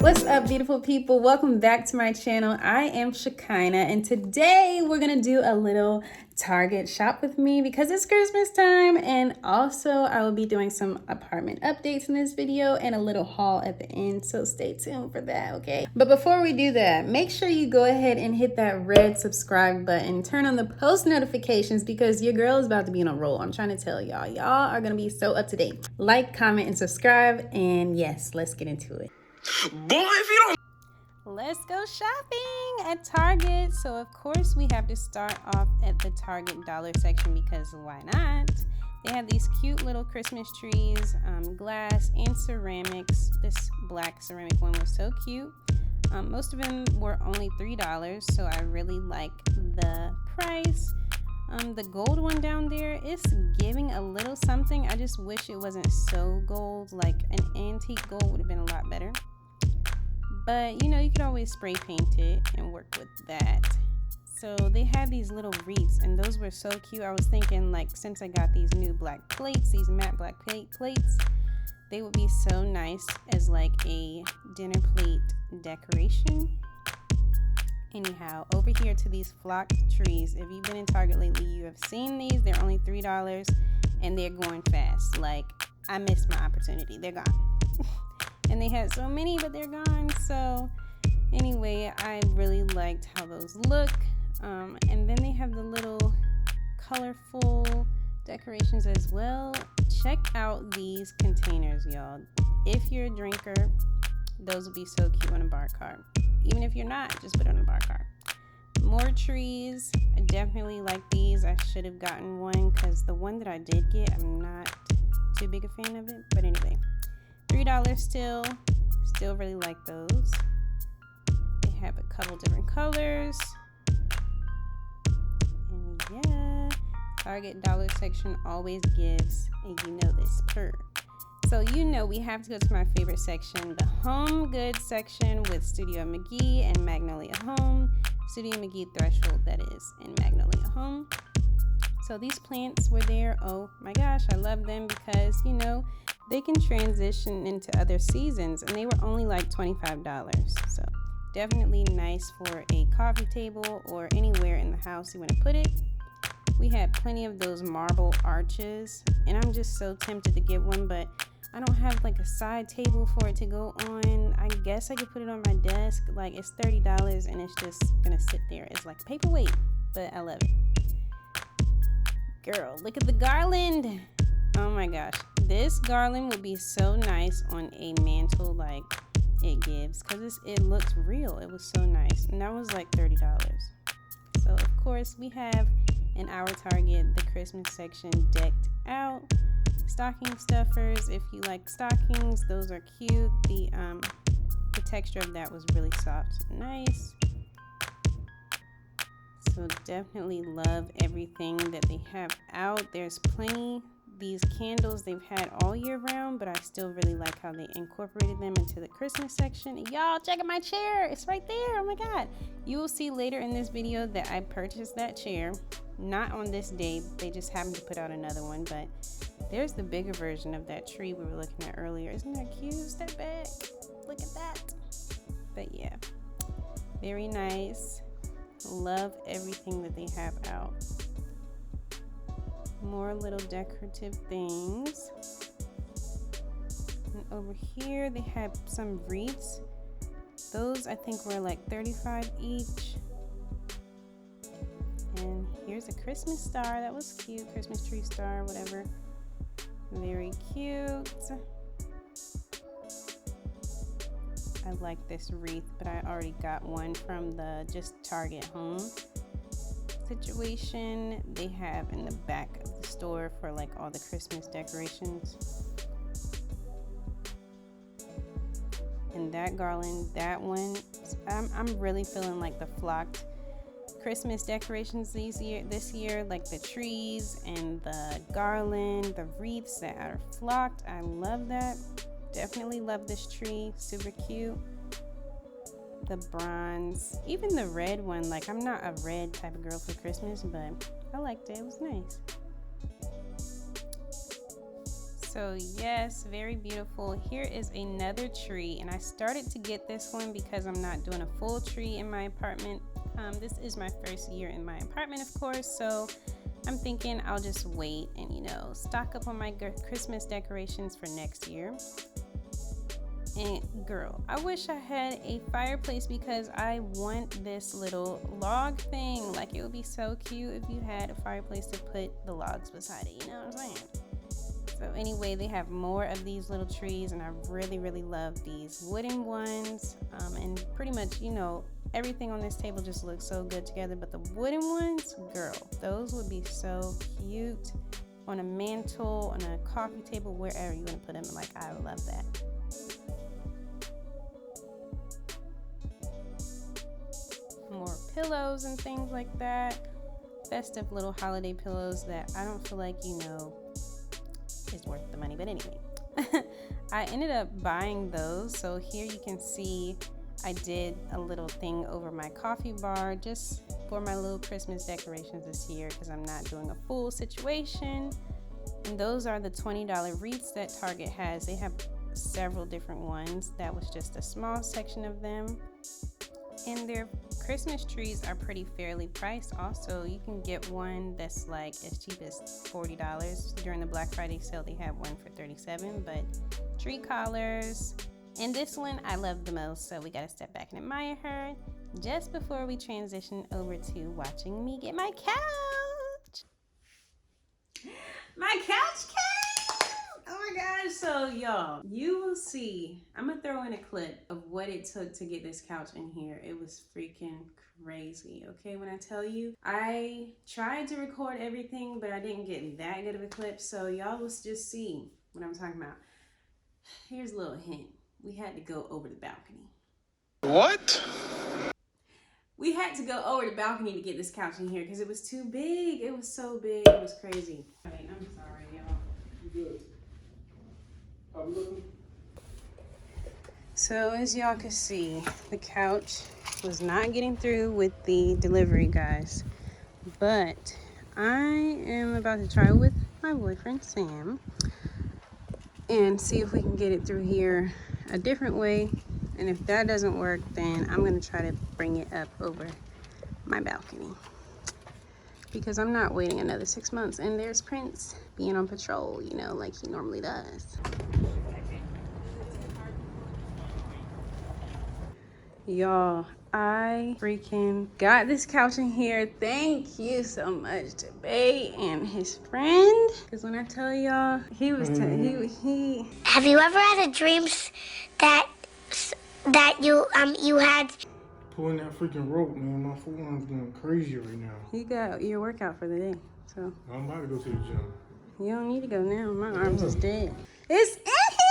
What's up, beautiful people? Welcome back to my channel. I am Shekinah, and today we're gonna do a little Target shop with me because it's Christmas time, and also I will be doing some apartment updates in this video and a little haul at the end, so stay tuned for that, okay? But before we do that, make sure you go ahead and hit that red subscribe button, turn on the post notifications because your girl is about to be on a roll. I'm trying to tell y'all are gonna be so up to date. Like, comment, and subscribe, and yes, let's get into it. Boy, if you don't... Let's go shopping at Target. So of course we have to start off at the Target dollar section because why not? They have these cute little Christmas trees, glass and ceramics. This black ceramic one was so cute. Most of them were only $3, so I really like the price. The gold one down there is giving a little something. I just wish it wasn't so gold. Like an antique gold would have been a lot better. But, you know, you could always spray paint it and work with that. So they had these little wreaths, and those were so cute. I was thinking, like, since I got these new black plates, these matte black plates, they would be so nice as, like, a dinner plate decoration. Anyhow, over here to these flocked trees. If you've been in Target lately, you have seen these. They're only $3, and they're going fast. Like, I missed my opportunity. They're gone. And they had so many, but they're gone. So anyway, I really liked how those look. And then they have the little colorful decorations as well. Check out these containers, y'all. If you're a drinker, those would be so cute on a bar cart. Even if you're not, just put it on a bar cart. More trees. I definitely like these. I should have gotten one because the one that I did get, I'm not too big a fan of it. But anyway. $3 still really like those. They have a couple different colors. And yeah, Target dollar section always gives a you know this perk. So you know we have to go to my favorite section, the home goods section with Studio McGee and Magnolia Home. Studio McGee Threshold, that is, and Magnolia Home. So these plants were there. Oh my gosh, I love them because, you know, they can transition into other seasons, and they were only like $25. So definitely nice for a coffee table or anywhere in the house you want to put it. We had plenty of those marble arches, and I'm just so tempted to get one, but I don't have like a side table for it to go on. I guess I could put it on my desk. Like, it's $30 and it's just gonna sit there. It's like a paperweight, but I love it. Girl, look at the garland. Oh my gosh, this garland would be so nice on a mantle like it gives because it looks real. It was so nice, and that was like $30. So of course we have in our Target the Christmas section decked out. Stocking stuffers, if you like stockings, those are cute. The texture of that was really soft and nice. So definitely love everything that they have out. There's plenty. These candles they've had all year round, but I still really like how they incorporated them into the Christmas section. And y'all, check out my chair. It's right there. Oh my God. You will see later in this video that I purchased that chair. Not on this day. They just happened to put out another one, but there's the bigger version of that tree we were looking at earlier. Isn't that cute? Step back. Look at that. But yeah, very nice. Love everything that they have out. More little decorative things. And over here they have some wreaths. Those I think were like $35 each. And here's a Christmas star. That was cute. Christmas tree star, whatever. Very cute. I like this wreath, but I already got one from the just Target home situation. They have in the back of the store for like all the Christmas decorations. And that garland, that one, I'm really feeling like the flocked Christmas decorations this year, like the trees and the garland, the wreaths that are flocked. I love that. Definitely love this tree. Super cute. The bronze, even the red one. Like, I'm not a red type of girl for Christmas, but I liked it. It was nice. So yes, very beautiful. Here is another tree, and I started to get this one because I'm not doing a full tree in my apartment. This is my first year in my apartment, of course, so I'm thinking I'll just wait and, you know, stock up on my Christmas decorations for next year. And girl, I wish I had a fireplace because I want this little log thing. Like, it would be so cute if you had a fireplace to put the logs beside it, you know what I'm saying? So anyway, they have more of these little trees, and I really love these wooden ones. And pretty much, you know, everything on this table just looks so good together, but the wooden ones, girl, those would be so cute on a mantle, on a coffee table, wherever you want to put them. Like, I love that. More pillows and things like that. Festive little holiday pillows that I don't feel like, you know, is worth the money, but anyway. I ended up buying those. So here you can see I did a little thing over my coffee bar just for my little Christmas decorations this year because I'm not doing a full situation. And those are the $20 wreaths that Target has. They have several different ones. That was just a small section of them. And their Christmas trees are pretty fairly priced also. You can get one that's like as cheap as $40. During the Black Friday sale, they have one for $37. But tree collars, and this one I love the most, so we gotta step back and admire her just before we transition over to watching me get my couch. My couch came! Oh my gosh, so y'all, you will see, I'm gonna throw in a clip of what it took to get this couch in here. It was freaking crazy, okay? When I tell you, I tried to record everything, but I didn't get that good of a clip, so y'all will just see what I'm talking about. Here's a little hint. We had to go over the balcony. What? We had to go over the balcony to get this couch in here because it was too big. It was so big, it was crazy. Wait, I'm sorry, y'all. You good? How we looking? So as y'all can see, the couch was not getting through with the delivery guys, but I am about to try with my boyfriend Sam and see if we can get it through here a different way. And if that doesn't work, then I'm gonna try to bring it up over my balcony because I'm not waiting another 6 months. And there's Prince being on patrol, you know, like he normally does. Y'all, I freaking got this couch in here. Thank you so much to Bay and his friend. Because when I tell y'all, he was he. Have you ever had a dream that you had? Pulling that freaking rope, man. My forearm's going crazy right now. You got your workout for the day, so I'm about to go to the gym. you don't need to go now. My arms is dead. It's in here!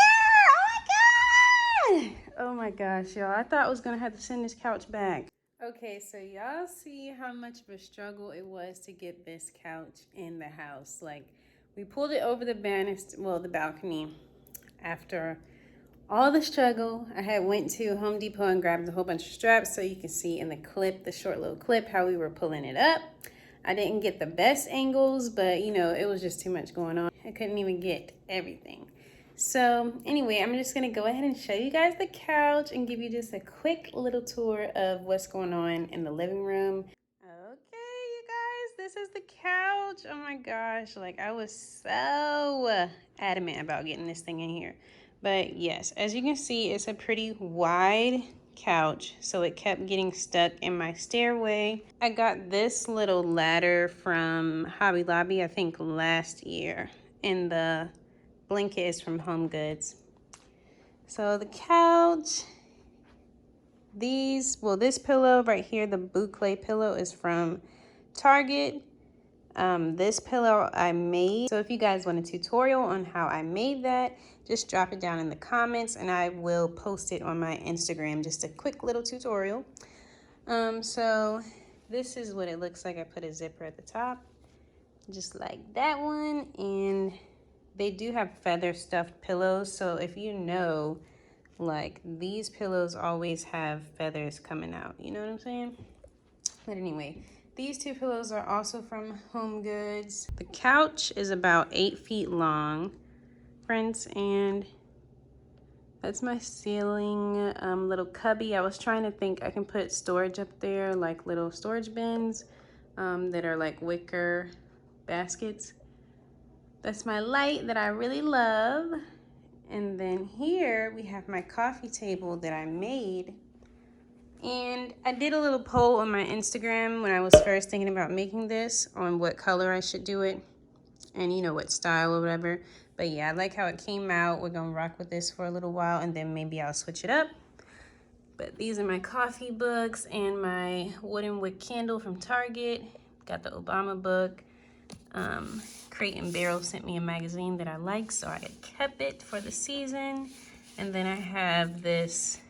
Oh my god! Oh my gosh, y'all. I thought I was gonna have to send this couch back. Okay, so y'all see how much of a struggle it was to get this couch in the house. Like, we pulled it over the banister, well, the balcony. After all the struggle, I had went to Home Depot and grabbed a whole bunch of straps so you can see in the clip, the short little clip, how we were pulling it up. I didn't get the best angles, but you know, it was just too much going on. I couldn't even get everything. So anyway, I'm just gonna go ahead and show you guys the couch and give you just a quick little tour of what's going on in the living room. Okay, you guys, this is the couch. Oh my gosh, like I was so adamant about getting this thing in here. But yes, as you can see, it's a pretty wide couch, so it kept getting stuck in my stairway. I got this little ladder from Hobby Lobby, I think last year, and the blanket is from Home Goods. So the couch, this pillow right here, the boucle pillow, is from Target. This pillow I made. So if you guys want a tutorial on how I made that, just drop it down in the comments and I will post it on my Instagram, just a quick little tutorial. So this is what it looks like. I put a zipper at the top, just like that one. And they do have feather stuffed pillows. So if you know, like these pillows always have feathers coming out, you know what I'm saying? But anyway, These two pillows are also from Home Goods. The couch is about 8 feet long, friends, and that's my ceiling little cubby. I was trying to think I can put storage up there, like little storage bins that are like wicker baskets. That's my light that I really love. And then here we have my coffee table that I made. And I did a little poll on my Instagram when I was first thinking about making this on what color I should do it and you know what style or whatever. But yeah, I like how it came out. We're gonna rock with this for a little while and then maybe I'll switch it up. But these are my coffee books and my wooden wick candle from Target. Got the Obama book. Crate and Barrel sent me a magazine that I like, so I kept it for the season. And then I have this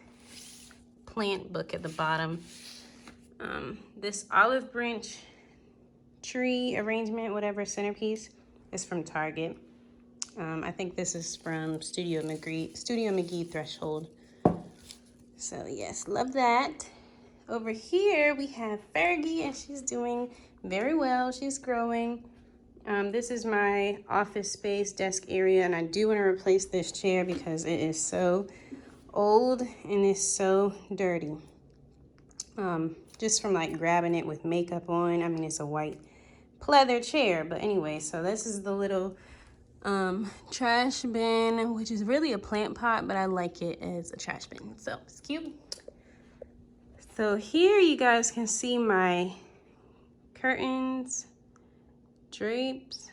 plant book at the bottom. This olive branch tree arrangement, whatever, centerpiece, is from Target. I think this is from Studio McGee Threshold. So yes, love that. Over here we have Fergie, and she's doing very well. She's growing. This is my office space desk area, and I do want to replace this chair because it is so old and it's so dirty. Just from like grabbing it with makeup on. I mean, it's a white pleather chair, but anyway, so this is the little trash bin, which is really a plant pot, but I like it as a trash bin, so it's cute. So here you guys can see my curtains, drapes.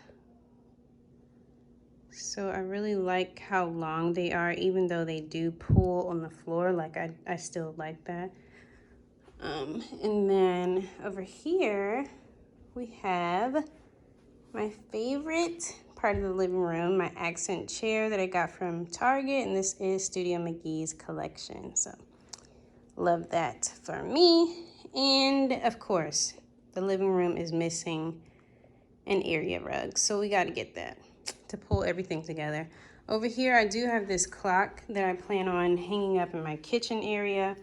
So I really like how long they are, even though they do pull on the floor. Like I still like that. And then over here we have my favorite part of the living room, my accent chair that I got from Target, and this is Studio McGee's collection. So love that for me. And of course, the living room is missing an area rug, so we got to get that to pull everything together. Over here, I do have this clock that I plan on hanging up in my kitchen area.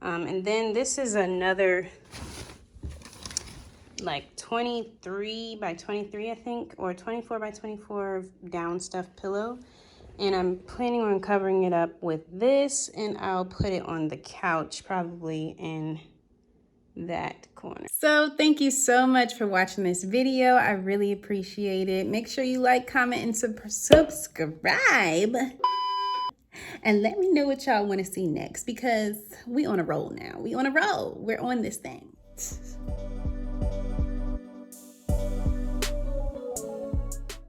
And then this is another like 23 by 23, I think, or 24 by 24 down stuffed pillow. And I'm planning on covering it up with this, and I'll put it on the couch, probably in that corner. So thank you so much for watching this video. I really appreciate it. Make sure you like, comment, and subscribe. And let me know what y'all want to see next, because we on a roll now. We on a roll. We're on this thing.